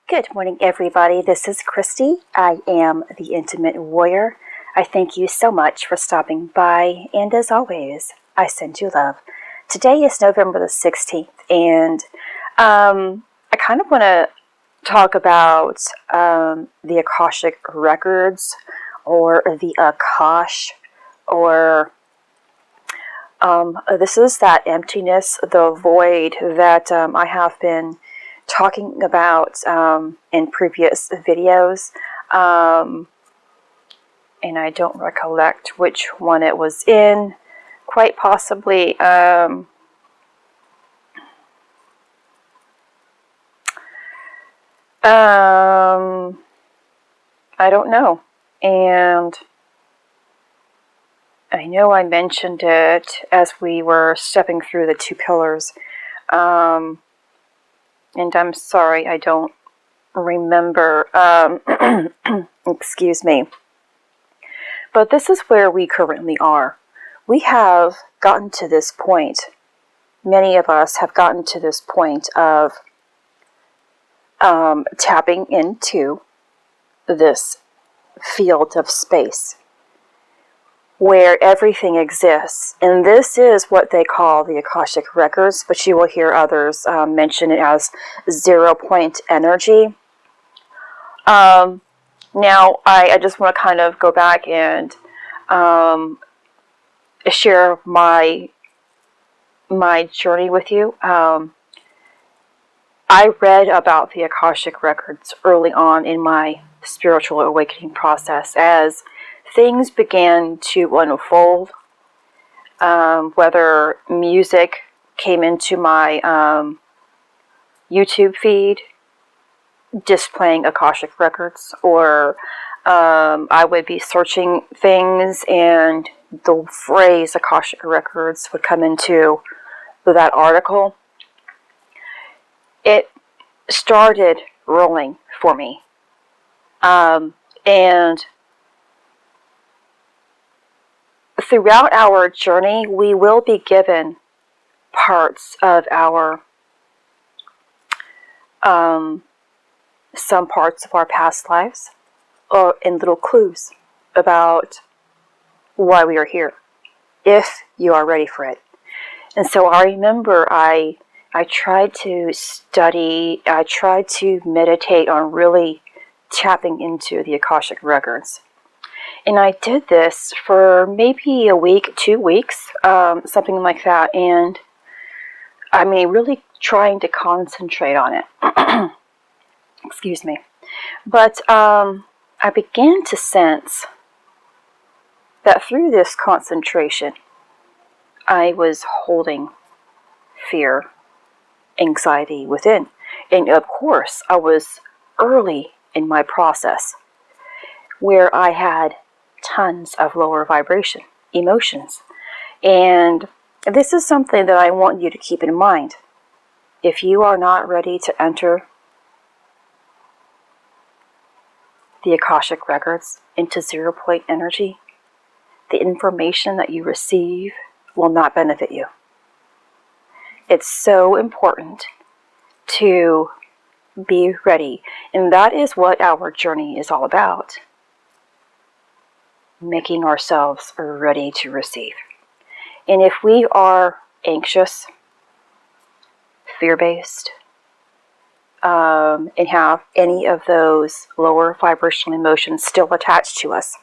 Good morning, everybody. This is Christy. I am the Intimate Warrior. I thank you so much for stopping by, and as always, I send you love. Today is November the 16th, and I kind of want to talk about the Akashic Records, or the Akash, or this is that emptiness, the void that I have been talking about in previous videos, and I don't recollect which one it was in, quite possibly I don't know, and I know I mentioned it as we were stepping through the two pillars, and I'm sorry, I don't remember, excuse me. But this is where we currently are. We have gotten to this point, many of us have gotten to this point of tapping into this field of space where everything exists. And this is what they call the Akashic Records, but you will hear others mention it as 0 point energy. Now, I just want to kind of go back and share my journey with you. I read about the Akashic Records early on in my spiritual awakening process as things began to unfold, whether music came into my YouTube feed displaying Akashic Records, or I would be searching things and the phrase Akashic Records would come into that article. It started rolling for me, and throughout our journey, we will be given parts of our, some parts of our past lives, and little clues about why we are here, if you are ready for it. And so I remember I tried to study, I tried to meditate on really tapping into the Akashic Records. And I did this for maybe a week, 2 weeks, something like that. And I mean, really trying to concentrate on it. Excuse me. But I began to sense that through this concentration, I was holding fear, anxiety within. And of course, I was early in my process where I had tons of lower vibration emotions. And this is something that I want you to keep in mind. If you are not ready to enter the Akashic Records into 0 point energy, the information that you receive will not benefit you. It's so important to be ready. And that is what our journey is all about. Making ourselves ready to receive. And if we are anxious, fear-based, and have any of those lower vibrational emotions still attached to us,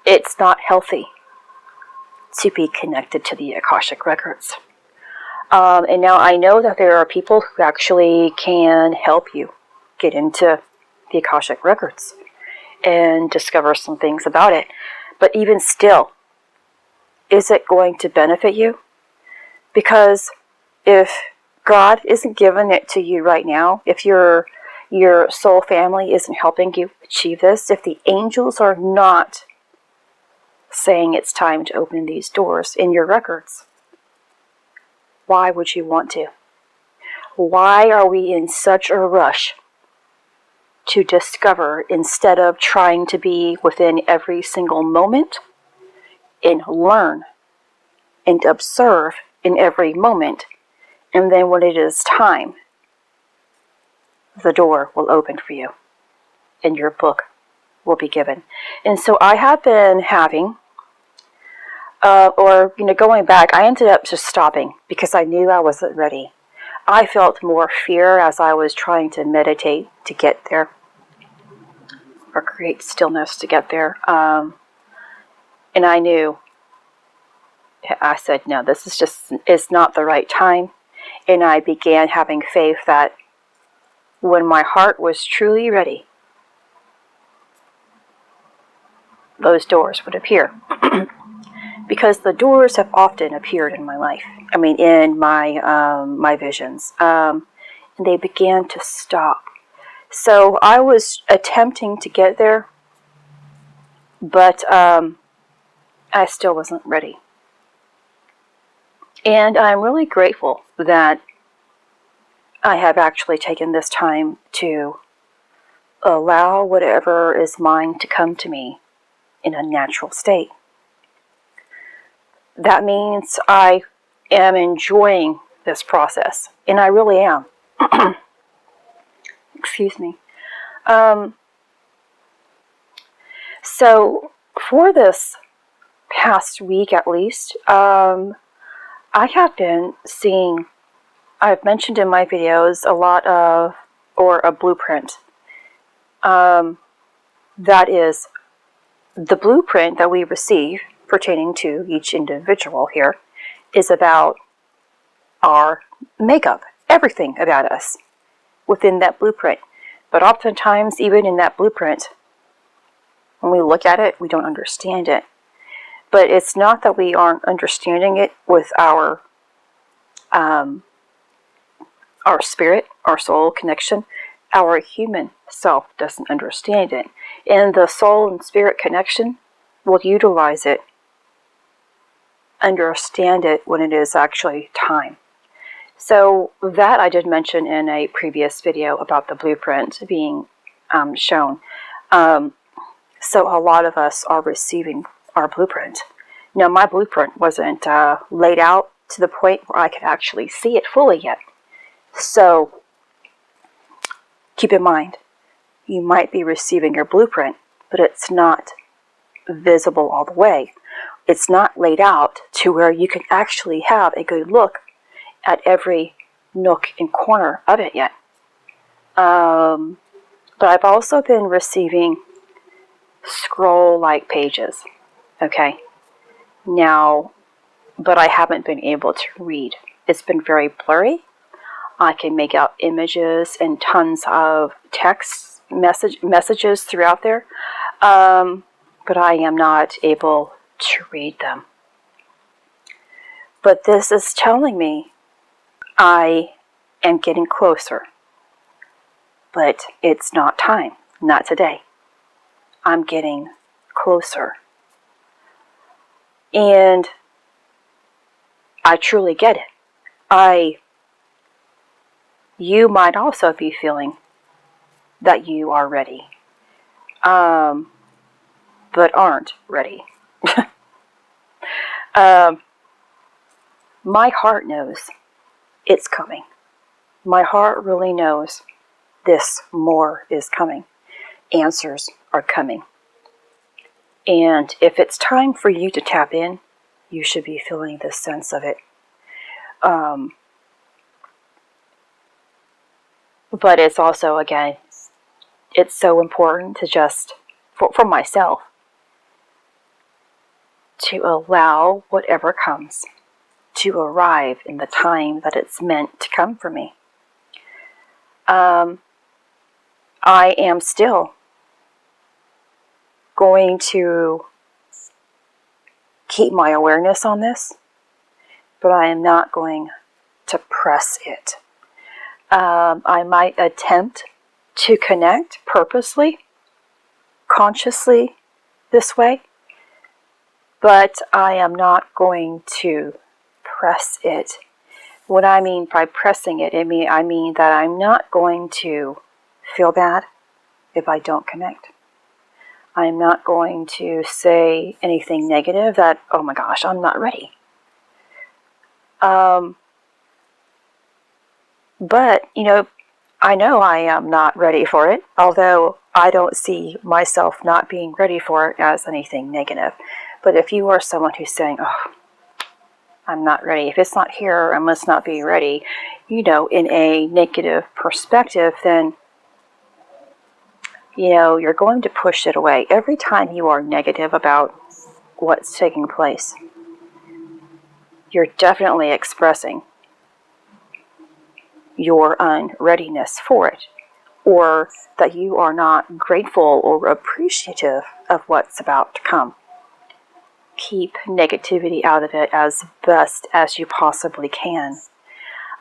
it's not healthy to be connected to the Akashic Records. And now I know that there are people who actually can help you get into the Akashic Records and discover some things about it. But even still, is it going to benefit you? Because if God isn't giving it to you right now, if your soul family isn't helping you achieve this, if the angels are not saying it's time to open these doors in your records, why would you want to? Why are we in such a rush to discover instead of trying to be within every single moment and learn and observe in every moment And then when it is time, the door will open for you and your book will be given. And so I have been having, going back, I ended up just stopping because I knew I wasn't ready. I felt more fear as I was trying to meditate to get there, or create stillness to get there. And I knew, I said, no, this is just, it's not the right time. And I began having faith that when my heart was truly ready, those doors would appear. Because the doors have often appeared in my life. I mean, in my visions. And they began to stop. So I was attempting to get there, but I still wasn't ready. And I'm really grateful that I have actually taken this time to allow whatever is mine to come to me in a natural state. That means I am enjoying this process, and I really am. Excuse me. So for this past week at least, I have been seeing, I've mentioned in my videos a lot of, or a blueprint. That is the blueprint that we receive pertaining to each individual here is about our makeup, everything about us within that blueprint. But oftentimes, even in that blueprint, when we look at it, we don't understand it. But it's not that we aren't understanding it with our spirit, our soul connection. Our human self doesn't understand it. And the soul and spirit connection will utilize it, understand it when it is actually time. So that I did mention in a previous video about the blueprint being shown. So a lot of us are receiving our blueprint. Now, my blueprint wasn't laid out to the point where I could actually see it fully yet. So keep in mind, you might be receiving your blueprint, but it's not visible all the way. It's not laid out to where you can actually have a good look at every nook and corner of it yet. But I've also been receiving scroll-like pages. Okay. Now, but I haven't been able to read. It's been very blurry. I can make out images and tons of text messages throughout there. But I am not able to read them. But this is telling me I am getting closer. But it's not time. Not today. I'm getting closer. And I truly get it. You might also be feeling that you are ready. But aren't ready. My heart knows it's coming. My heart really knows this more is coming. Answers are coming. And if it's time for you to tap in, you should be feeling this sense of it. But it's also, again, it's so important to just, for myself, to allow whatever comes to arrive in the time that it's meant to come for me. I am still going to keep my awareness on this, but I am not going to press it. I might attempt to connect purposely, consciously this way, but I am not going to press it. What I mean by pressing it, I mean that I'm not going to feel bad if I don't connect. I'm not going to say anything negative that, oh my gosh, I'm not ready. But, I know I am not ready for it, although I don't see myself not being ready for it as anything negative. But if you are someone who's saying, oh, I'm not ready, if it's not here, I must not be ready, in a negative perspective, then, you're going to push it away. Every time you are negative about what's taking place, you're definitely expressing your unreadiness for it, or that you are not grateful or appreciative of what's about to come. Keep negativity out of it as best as you possibly can.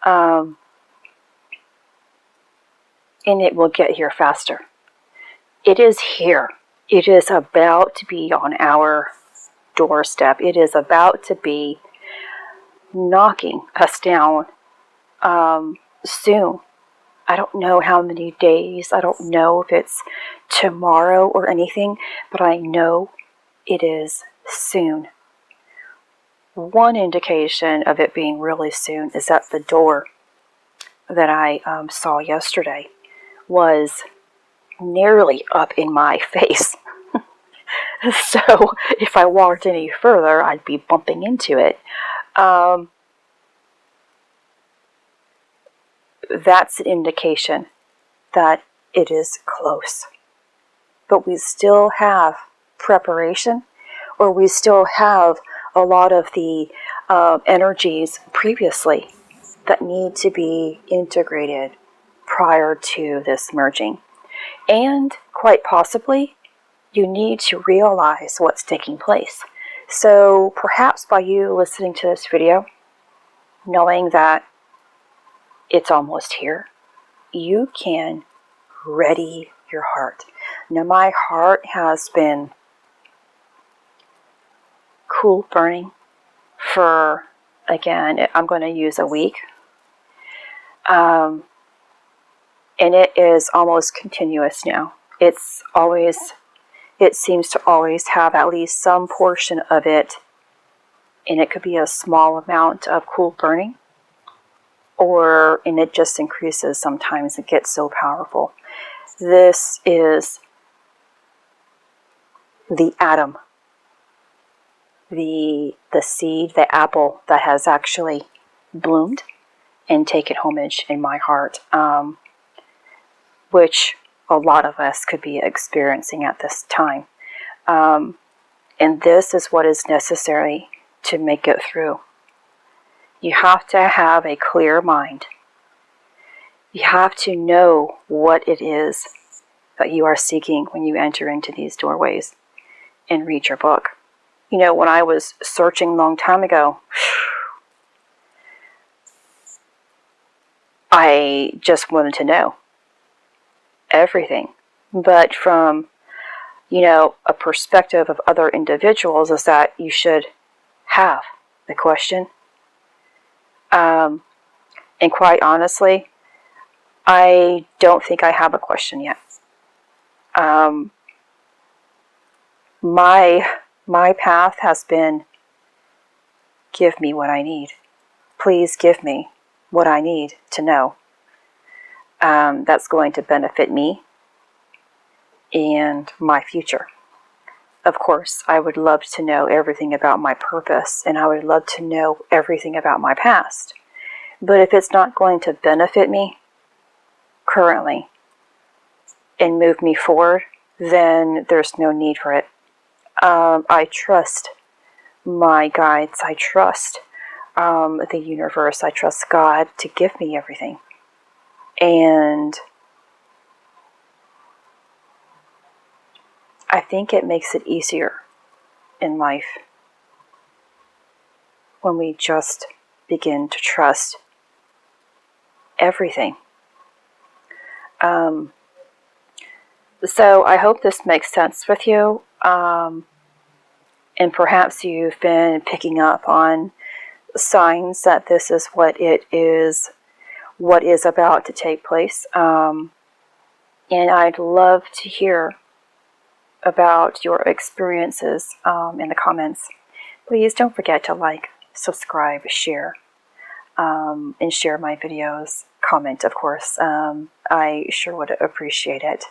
And it will get here faster. It is here. It is about to be on our doorstep. It is about to be knocking us down soon. I don't know how many days. I don't know if it's tomorrow or anything, but I know it is soon. One indication of it being really soon is that the door that I saw yesterday was nearly up in my face. So if I walked any further, I'd be bumping into it. That's an indication that it is close. But we still have preparation, or we still have a lot of the energies previously that need to be integrated prior to this merging. And quite possibly, you need to realize what's taking place. So perhaps by you listening to this video, knowing that it's almost here, you can ready your heart. Now, my heart has been cool burning for, again, I'm going to use a week. And it is almost continuous now. It seems to always have at least some portion of it, and it could be a small amount of cool burning, and it just increases sometimes. It gets so powerful. This is the atom, the seed, the apple that has actually bloomed and taken homage in my heart, which a lot of us could be experiencing at this time. And this is what is necessary to make it through. You have to have a clear mind. You have to know what it is that you are seeking when you enter into these doorways and read your book. When I was searching a long time ago, I just wanted to know everything. But from, a perspective of other individuals, is that you should have the question. And quite honestly, I don't think I have a question yet. My path has been, give me what I need. Please give me what I need to know. That's going to benefit me and my future. Of course, I would love to know everything about my purpose, and I would love to know everything about my past. But if it's not going to benefit me currently and move me forward, then there's no need for it. I trust my guides. I trust the universe. I trust God to give me everything. And I think it makes it easier in life when we just begin to trust everything. So I hope this makes sense with you. And perhaps you've been picking up on signs that this is what is about to take place. And I'd love to hear about your experiences in the comments. Please don't forget to like, subscribe, share, and share my videos. comment, of course. I sure would appreciate it.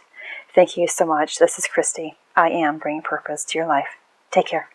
Thank you so much. This is Christy. I am bringing purpose to your life. Take care.